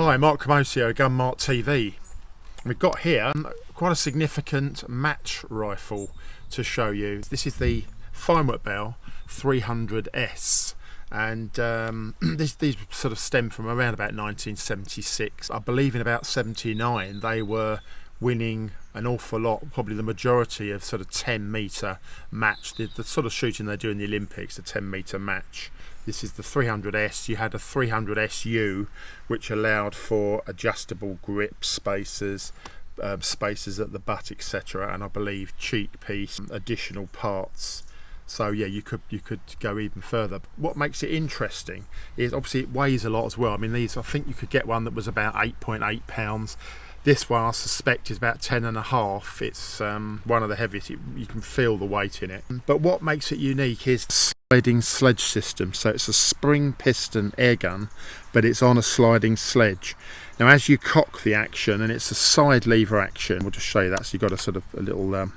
Hi, Mark Camoccio, Gun Mart TV. We've got here quite a significant match rifle to show you. This is the Feinwerkbau 300S, and these sort of stem from around about 1976. I believe in about 79 they were winning an awful lot, probably the majority of sort of 10-metre match, the sort of shooting they do in the Olympics, the 10-metre match. This is the 300S. You had a 300SU, which allowed for adjustable grip spacers, spaces at the butt, etc., and I believe cheek piece, additional parts. So yeah, you could go even further. What makes it interesting is obviously it weighs a lot as well. I mean, these, I think you could get one that was about 8.8 pounds. This one I suspect is about 10.5. It's one of the heaviest. You can feel the weight in it. But what makes it unique is sliding sledge system. So it's a spring piston air gun, but it's on a sliding sledge. Now as you cock the action, and it's a side lever action, we'll just show you that. So you've got a sort of a little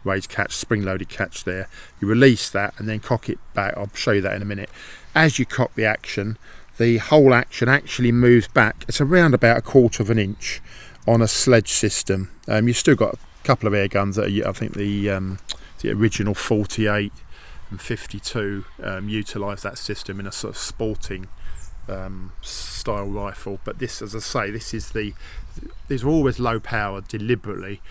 raised catch, spring loaded catch there. You release that and then cock it back. I'll show you that in a minute. As you cock the action, the whole action actually moves back. It's around about 1/4 inch on a sledge system. You've still got a couple of air guns that are, I think the original 48 and 52 utilise that system in a sort of sporting style rifle. But this, as I say, these are always low power deliberately,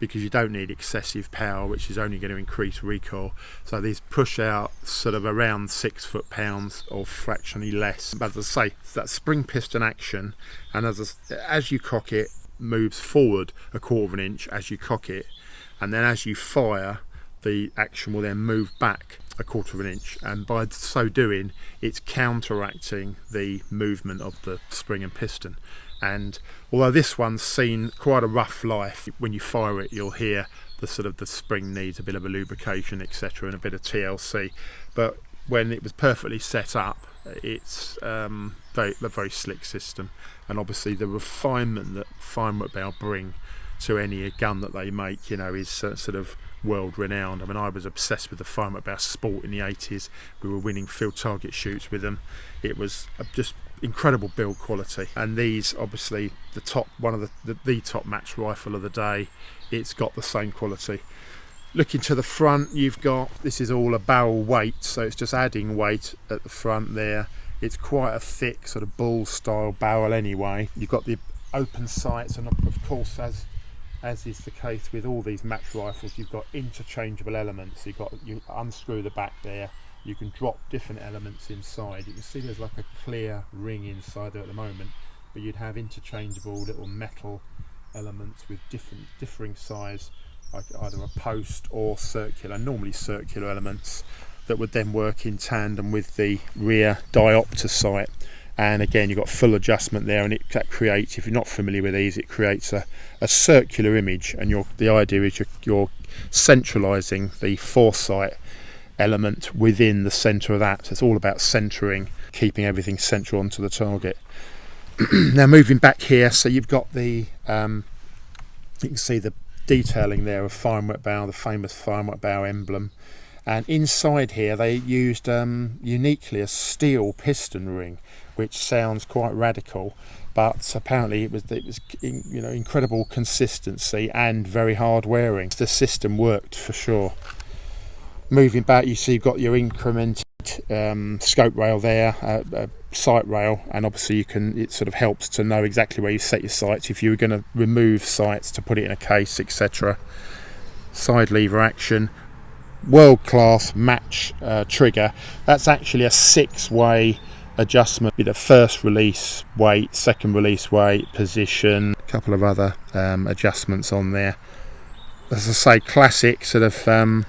because you don't need excessive power, which is only going to increase recoil. So these push out sort of around 6 foot-pounds or fractionally less. But as I say, it's that spring piston action, and as you cock it, moves forward 1/4 inch as you cock it, and then as you fire, the action will then move back 1/4 inch, and by so doing it's counteracting the movement of the spring and piston. And although this one's seen quite a rough life, when you fire it you'll hear the spring needs a bit of a lubrication, etc., and a bit of TLC, but when it was perfectly set up, it's a very slick system. And obviously the refinement that Feinwerkbau bring to any gun that they make, you know, is sort of world renowned. I mean, I was obsessed with the Feinwerkbau Sport in the 80s. We were winning field target shoots with them. It was just incredible build quality. And these, obviously, the top match rifle of the day. It's got the same quality. Looking to the front, you've got, this is all a barrel weight, so it's just adding weight at the front there. It's quite a thick sort of bull style barrel anyway. You've got the open sights, and of course, as is the case with all these match rifles, you've got interchangeable elements. You unscrew the back there, you can drop different elements inside. You can see there's like a clear ring inside there at the moment, but you'd have interchangeable little metal elements with differing size, like either a post or circular, normally circular elements, that would then work in tandem with the rear diopter sight. And again, you've got full adjustment there, and that creates, if you're not familiar with these, it creates a circular image, and the idea is you're centralising the foresight element within the centre of that. So it's all about centering, keeping everything central onto the target. Now moving back here, so you've got the you can see the detailing there of Feinwerkbau, the famous Feinwerkbau emblem, and inside here they used uniquely a steel piston ring, which sounds quite radical, but apparently it was you know, incredible consistency and very hard wearing. The system worked for sure. Moving back, you see you've got your incremented scope rail there, sight rail, and obviously it sort of helps to know exactly where you set your sights if you were going to remove sights to put it in a case, etc. Side lever action, world-class match trigger. That's actually a 6-way adjustment with a first release weight, second release weight, position, a couple of other adjustments on there. As I say, classic sort of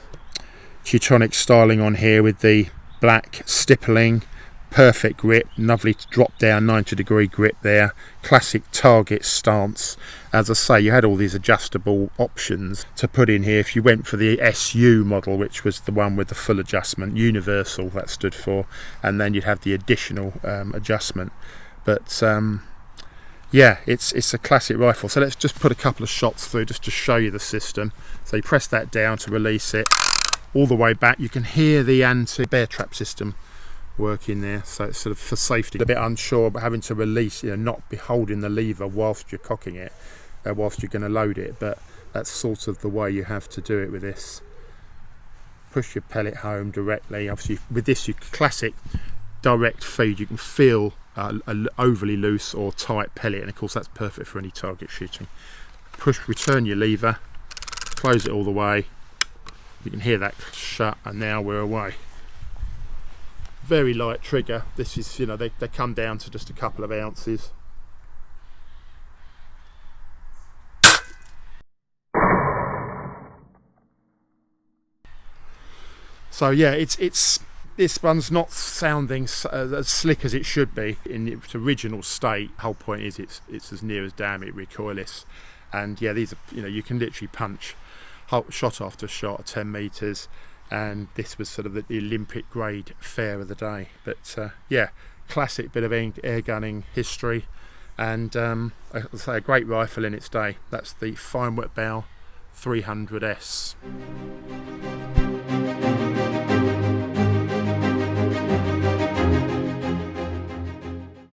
Teutonic styling on here with the black stippling, perfect grip, lovely drop down 90-degree grip there, classic target stance. As I say, you had all these adjustable options to put in here. If you went for the SU model, which was the one with the full adjustment, universal that stood for, and then you'd have the additional adjustment. But yeah, it's a classic rifle. So let's just put a couple of shots through just to show you the system. So you press that down to release it. All the way back, you can hear the anti-bear trap system working there, so it's sort of for safety. A bit unsure, but having to release, not be holding the lever whilst you're cocking it, whilst you're going to load it, but that's sort of the way you have to do it with this. Push your pellet home directly. Obviously with this, your classic direct feed, you can feel an overly loose or tight pellet, and of course that's perfect for any target shooting. Return your lever, close it all the way, you can hear that shut, and now we're away. Very light trigger. This is, they come down to just a couple of ounces. So yeah, it's this one's not sounding as slick as it should be in its original state. The whole point is it's as near as damn it recoilless, and yeah, these are, you can literally punch shot after shot at 10 meters, and this was sort of the Olympic grade fare of the day. But yeah, classic bit of air gunning history, and I'll say a great rifle in its day. That's the Feinwerkbau 300S.